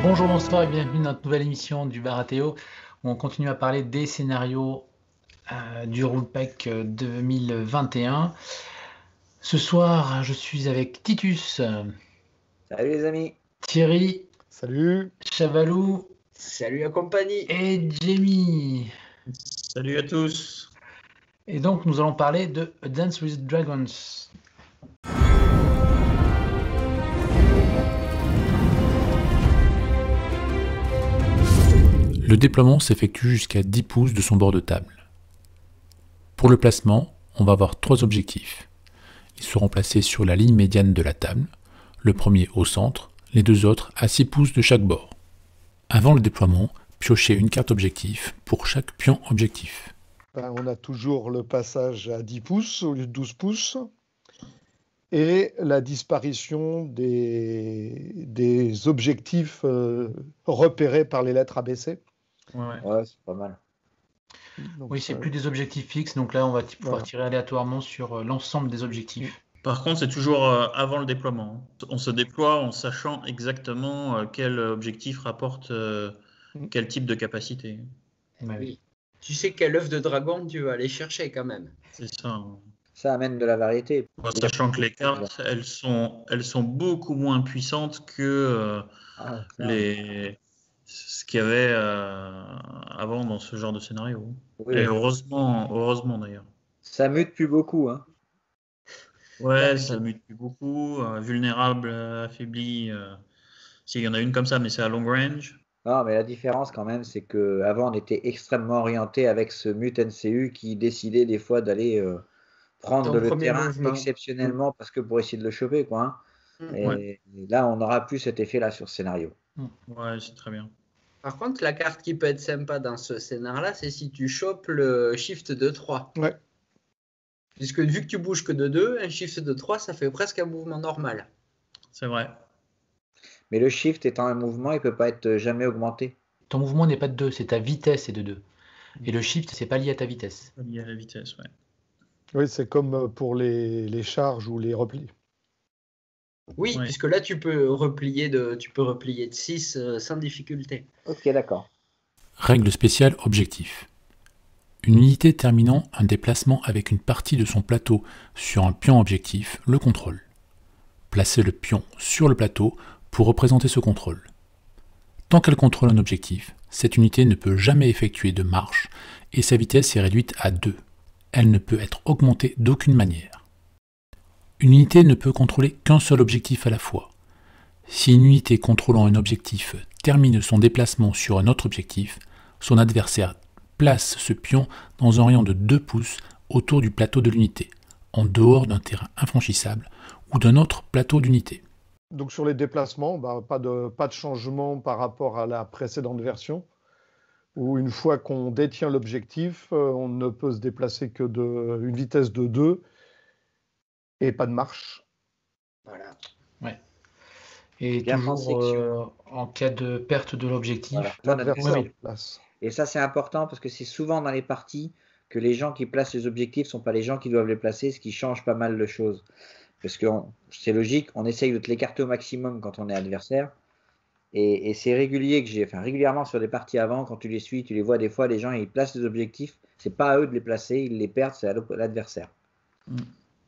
Bonjour, bonsoir et bienvenue dans notre nouvelle émission du Baratéo où on continue à parler des scénarios du Rulepack 2021. Ce soir, je suis avec Titus, Salut les amis. Thierry, Salut. Chavalou Salut la compagnie. et Jamie. Salut à tous. Et donc, nous allons parler de A Dance with Dragons. Le déploiement s'effectue jusqu'à 10 pouces de son bord de table. Pour le placement, on va avoir 3 objectifs. Ils seront placés sur la ligne médiane de la table, le premier au centre, les deux autres à 6 pouces de chaque bord. Avant le déploiement, piochez une carte objectif pour chaque pion objectif. On a toujours le passage à 10 pouces au lieu de 12 pouces et la disparition des objectifs repérés par les lettres ABC. Ouais, c'est pas mal. Donc, oui, c'est plus des objectifs fixes, donc là on va pouvoir tirer aléatoirement sur l'ensemble des objectifs. Par contre, c'est toujours avant le déploiement. On se déploie en sachant exactement quel objectif rapporte quel type de capacité. Oui. Tu sais quel œuf de dragon tu vas aller chercher quand même. C'est ça. Ça amène de la variété. En sachant que les cartes, elles sont beaucoup moins puissantes que ce qu'il y avait avant dans ce genre de scénario. Oui. Et heureusement d'ailleurs. Ça mute plus beaucoup, hein. Ouais, ça mute plus beaucoup. Vulnérable, affaibli. S'il y en a une comme ça, mais c'est à long range. Non, mais la différence quand même, c'est qu'avant on était extrêmement orienté avec ce mute NCU qui décidait des fois d'aller prendre le terrain exceptionnellement parce que pour essayer de le choper, quoi. Hein. Et là, on n'aura plus cet effet-là sur ce scénario. Ouais, c'est très bien. Par contre, la carte qui peut être sympa dans ce scénario-là, c'est si tu chopes le shift de 3. Ouais. Puisque vu que tu bouges que de 2, un shift de 3, ça fait presque un mouvement normal. C'est vrai. Mais le shift étant un mouvement, il ne peut pas être jamais augmenté. Ton mouvement n'est pas de 2, c'est ta vitesse est de 2. Et le shift, c'est pas lié à ta vitesse. Pas lié à la vitesse, ouais. Oui, c'est comme pour les charges ou les replis. Oui, ouais. Puisque là, tu peux replier de 6 sans difficulté. Ok, d'accord. Règle spéciale objectif. Une unité terminant un déplacement avec une partie de son plateau sur un pion objectif le contrôle. Placez le pion sur le plateau pour représenter ce contrôle. Tant qu'elle contrôle un objectif, cette unité ne peut jamais effectuer de marche et sa vitesse est réduite à 2. Elle ne peut être augmentée d'aucune manière. Une unité ne peut contrôler qu'un seul objectif à la fois. Si une unité contrôlant un objectif termine son déplacement sur un autre objectif, son adversaire place ce pion dans un rayon de 2 pouces autour du plateau de l'unité, en dehors d'un terrain infranchissable ou d'un autre plateau d'unité. Donc sur les déplacements, pas de changement par rapport à la précédente version, où une fois qu'on détient l'objectif, on ne peut se déplacer que d'une vitesse de 2 et pas de marche. Voilà. Ouais. Et bien toujours en cas de perte de l'objectif, l'adversaire place. Et ça, c'est important parce que c'est souvent dans les parties que les gens qui placent les objectifs ne sont pas les gens qui doivent les placer, ce qui change pas mal de choses. Parce que c'est logique, on essaye de te l'écarter au maximum quand on est adversaire. Et c'est régulier que régulièrement sur des parties avant, quand tu les suis, tu les vois des fois, les gens ils placent les objectifs, c'est pas à eux de les placer, ils les perdent, c'est à l'adversaire.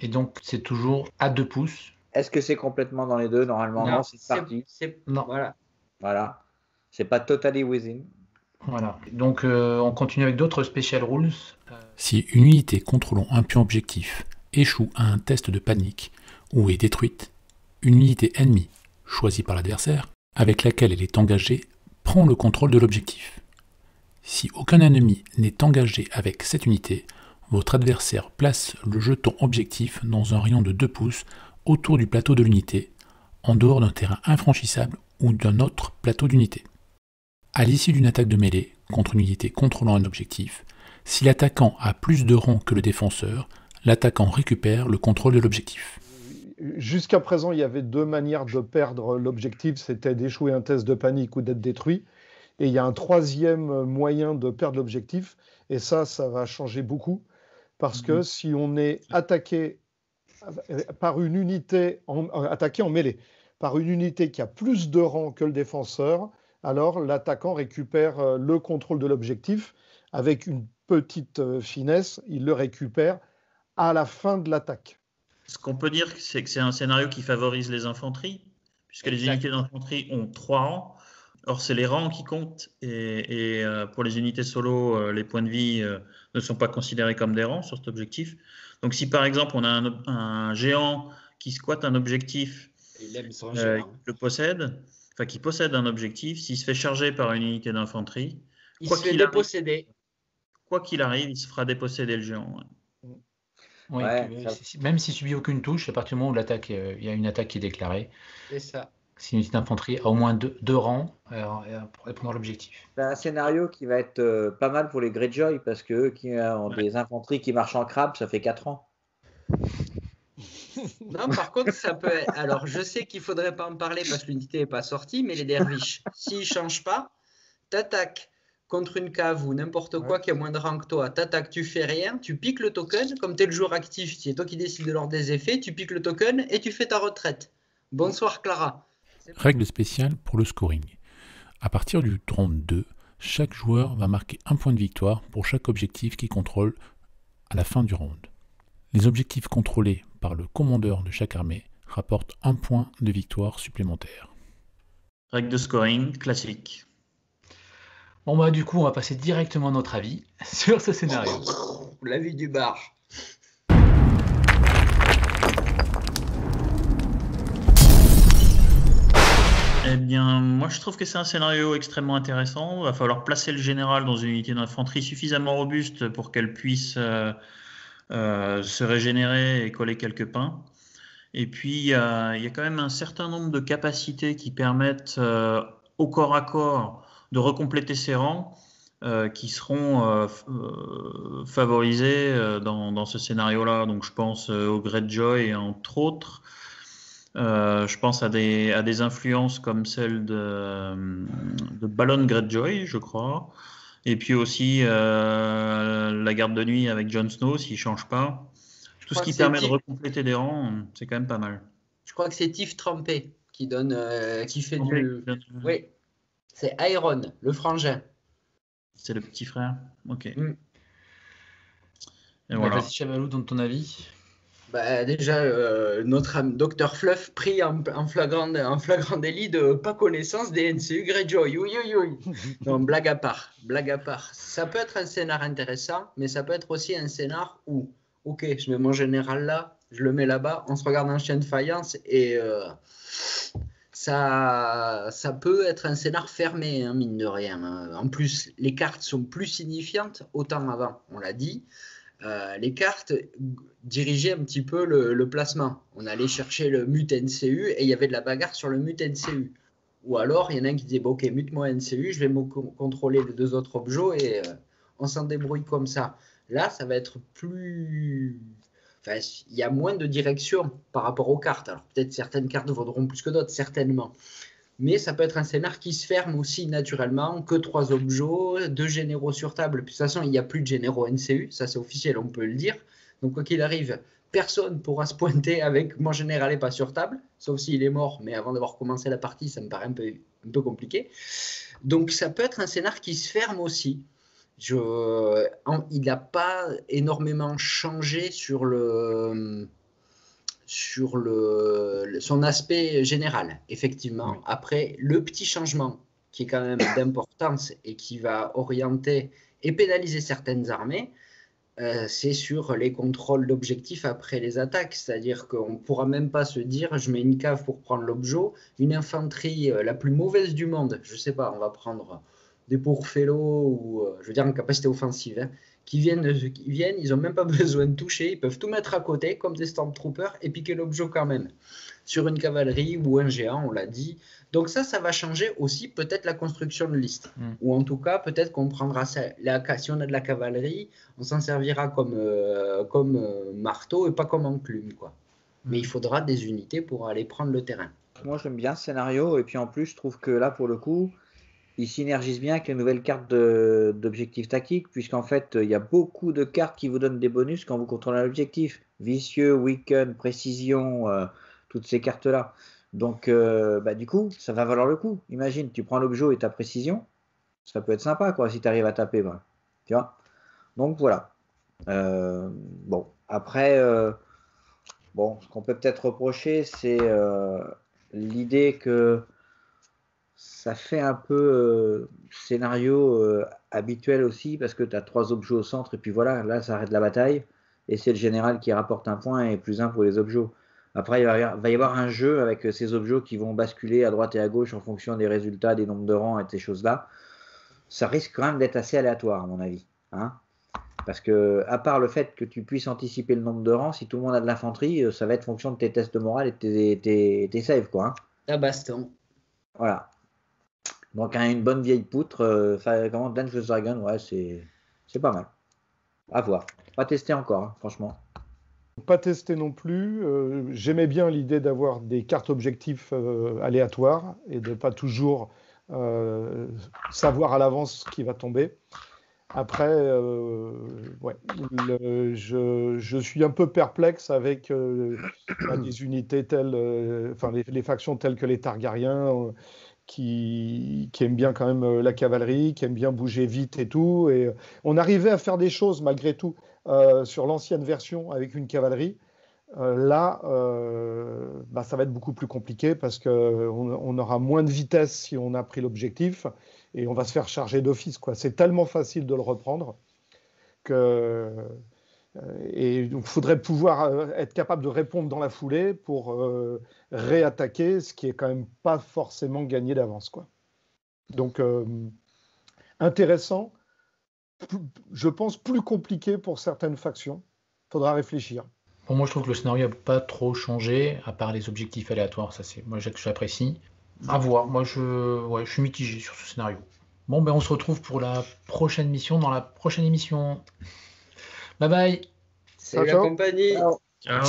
Et donc c'est toujours à 2 pouces. Est-ce que c'est complètement dans les deux? Normalement, non, c'est parti. Non. Voilà. C'est pas totally within. Voilà. Donc on continue avec d'autres special rules. Si une unité contrôlant un pion objectif échoue à un test de panique ou est détruite, une unité ennemie, choisie par l'adversaire, avec laquelle elle est engagée, prend le contrôle de l'objectif. Si aucun ennemi n'est engagé avec cette unité, votre adversaire place le jeton objectif dans un rayon de 2 pouces autour du plateau de l'unité, en dehors d'un terrain infranchissable ou d'un autre plateau d'unité. À l'issue d'une attaque de mêlée contre une unité contrôlant un objectif, si l'attaquant a plus de rangs que le défenseur, l'attaquant récupère le contrôle de l'objectif. Jusqu'à présent, il y avait 2 manières de perdre l'objectif, c'était d'échouer un test de panique ou d'être détruit. Et il y a un 3e moyen de perdre l'objectif, et ça va changer beaucoup, parce que si on est attaqué par une unité, attaqué en mêlée, par une unité qui a plus de rangs que le défenseur, alors l'attaquant récupère le contrôle de l'objectif avec une petite finesse, il le récupère à la fin de l'attaque. Ce qu'on peut dire, c'est que c'est un scénario qui favorise les infanteries, puisque les unités d'infanterie ont 3 rangs. Or, c'est les rangs qui comptent, et pour les unités solo, les points de vie ne sont pas considérés comme des rangs sur cet objectif. Donc, si par exemple on a un géant qui squatte un objectif, il aime son géant. qui possède un objectif, s'il se fait charger par une unité d'infanterie, il se fait déposséder. Quoi qu'il arrive, il se fera déposséder le géant. Oui, même s'il subit aucune touche, à partir du moment où il y a une attaque qui est déclarée. C'est ça. Si une unité d'infanterie a au moins deux rangs pour répondre à l'objectif. C'est un scénario qui va être pas mal pour les Greyjoy parce qu'eux qui ont des infanteries qui marchent en crabe, ça fait 4 ans. Non, par contre, ça peut être... Alors, je sais qu'il ne faudrait pas en parler parce que l'unité n'est pas sortie, mais les derviches, s'ils ne changent pas, t'attaques contre une cave ou n'importe quoi qui a moins de rang que toi, t'attaques, tu fais rien, tu piques le token, comme tu es le joueur actif, c'est toi qui décides de l'ordre des effets, tu piques le token et tu fais ta retraite. Bonsoir Clara. Règle spéciale pour le scoring. À partir du round 2, chaque joueur va marquer un point de victoire pour chaque objectif qu'il contrôle à la fin du round. Les objectifs contrôlés par le commandeur de chaque armée rapportent un point de victoire supplémentaire. Règle de scoring classique. Bon bah du coup on va passer directement à notre avis sur ce scénario. L'avis du barge. Eh bien, moi je trouve que c'est un scénario extrêmement intéressant. Il va falloir placer le général dans une unité d'infanterie suffisamment robuste pour qu'elle puisse se régénérer et coller quelques pains. Et puis, il y a quand même un certain nombre de capacités qui permettent au corps à corps de recompléter ses rangs qui seront favorisés dans ce scénario-là. Donc, je pense au Greyjoy, entre autres. Je pense à des influences comme celle de Balon Greyjoy, je crois. Et puis aussi la garde de nuit avec Jon Snow, s'il ne change pas. Tout ce qui permet de recompléter des rangs, c'est quand même pas mal. Je crois que c'est Tiff Trampé qui donne, qui fait du... Oui, c'est Iron, le frangin. C'est le petit frère. Ok. Et voilà. Vas-y Chavalou, dans ton avis. Bah, déjà, notre ami Dr Fluff pris en flagrant délit de pas connaissance des NCU Greyjoy. Non, blague à part. Ça peut être un scénar intéressant, mais ça peut être aussi un scénar où, ok, je mets mon général là, je le mets là-bas, on se regarde en chien de faïence et ça peut être un scénar fermé, hein, mine de rien. En plus, les cartes sont plus signifiantes, autant avant, on l'a dit. Les cartes dirigeaient un petit peu le placement. On allait chercher le mute NCU et il y avait de la bagarre sur le mute NCU. Ou alors, il y en a un qui disait bon, ok, mute-moi NCU, je vais contrôler les 2 autres objets et on s'en débrouille comme ça. Là, ça va être plus... Enfin, il y a moins de direction par rapport aux cartes. Alors, peut-être certaines cartes vaudront plus que d'autres, certainement. Mais ça peut être un scénar qui se ferme aussi naturellement, que 3 objets, 2 généraux sur table. Puis de toute façon, il n'y a plus de généraux NCU, ça c'est officiel, on peut le dire. Donc quoi qu'il arrive, personne ne pourra se pointer avec mon général n'est pas sur table, sauf s'il est mort, mais avant d'avoir commencé la partie, ça me paraît un peu compliqué. Donc ça peut être un scénar qui se ferme aussi. Il n'a pas énormément changé sur son aspect général, effectivement. Oui. Après, le petit changement qui est quand même d'importance et qui va orienter et pénaliser certaines armées, c'est sur les contrôles d'objectifs après les attaques. C'est-à-dire qu'on ne pourra même pas se dire je mets une cave pour prendre l'objet, une infanterie la plus mauvaise du monde, je ne sais pas, on va prendre des pourfellows ou je veux dire en capacité offensive, hein, qui viennent, ils n'ont même pas besoin de toucher, ils peuvent tout mettre à côté comme des Stormtroopers et piquer l'objet quand même. Sur une cavalerie ou un géant, on l'a dit. Donc ça va changer aussi peut-être la construction de liste. Ou en tout cas, peut-être qu'on prendra ça, si on a de la cavalerie, on s'en servira comme marteau et pas comme enclume, quoi. Mais il faudra des unités pour aller prendre le terrain. Moi, j'aime bien ce scénario. Et puis en plus, je trouve que là, pour le coup, il synergise bien avec les nouvelles cartes d'objectifs tactiques, puisqu'en fait, il y a beaucoup de cartes qui vous donnent des bonus quand vous contrôlez l'objectif. Vicieux, weaken, précision, toutes ces cartes-là. Donc, du coup, ça va valoir le coup. Imagine, tu prends l'objet et ta précision, ça peut être sympa, quoi, si tu arrives à taper. Tu vois. Donc, voilà. Bon, après, ce qu'on peut peut-être reprocher, c'est l'idée que ça fait un peu scénario habituel aussi, parce que tu as 3 objets au centre, et puis voilà, là, ça arrête la bataille, et c'est le général qui rapporte un point et plus 1 pour les objets. Après, il va y avoir un jeu avec ces objets qui vont basculer à droite et à gauche en fonction des résultats, des nombres de rangs et de ces choses-là. Ça risque quand même d'être assez aléatoire, à mon avis. Hein, parce que, à part le fait que tu puisses anticiper le nombre de rangs, si tout le monde a de l'infanterie, ça va être fonction de tes tests de morale et de tes saves, quoi. Hein. La baston. Voilà. Donc, une bonne vieille poutre, comment Dungeons Dragon, ouais, c'est pas mal. À voir. Pas testé encore, hein, franchement. Pas testé non plus. J'aimais bien l'idée d'avoir des cartes objectifs aléatoires et de pas toujours savoir à l'avance ce qui va tomber. Après, je suis un peu perplexe avec des unités telles, les factions telles que les Targaryens, qui aiment bien quand même la cavalerie, qui aiment bien bouger vite et tout. Et on arrivait à faire des choses malgré tout sur l'ancienne version avec une cavalerie. Là, ça va être beaucoup plus compliqué parce qu'on aura moins de vitesse si on a pris l'objectif et on va se faire charger d'office, quoi. C'est tellement facile de le reprendre et donc, il faudrait pouvoir être capable de répondre dans la foulée pour réattaquer, ce qui est quand même pas forcément gagné d'avance, quoi. Donc, intéressant, je pense plus compliqué pour certaines factions. Faudra réfléchir. Bon, moi, je trouve que le scénario n'a pas trop changé, à part les objectifs aléatoires. Ça, c'est moi, j'apprécie. À voir. Moi, je suis mitigé sur ce scénario. Bon, on se retrouve pour la prochaine mission dans la prochaine émission. Bye bye. Salut la compagnie. Ciao.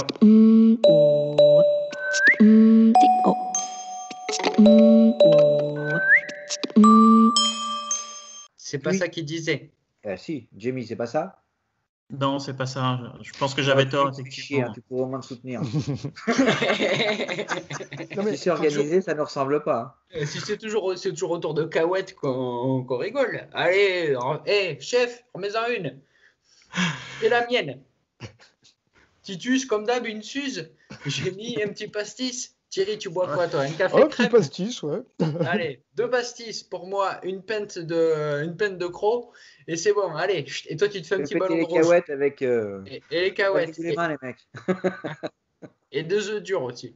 C'est pas ça qu'il disait. Si, Jamie, c'est pas ça? Non, c'est pas ça. Je pense que j'avais tort, effectivement. Hein, tu pourrais au moins te soutenir. Non, mais si c'est organisé, ça ne ressemble pas. Hein. Si c'est toujours autour de Cahouette qu'on rigole. Allez, chef, remets-en une. C'est la mienne. Titus, comme d'hab, une Suze. J'ai mis un petit pastis. Thierry, tu bois quoi, toi? Un café crème? Un petit pastis, ouais. Allez, 2 pastis pour moi, une pinte de croc, et c'est bon. Allez, et toi, tu te fais un petit ballon de les cacahuètes avec. Et les cacahuètes. Les mains, les mecs. Et 2 œufs durs aussi.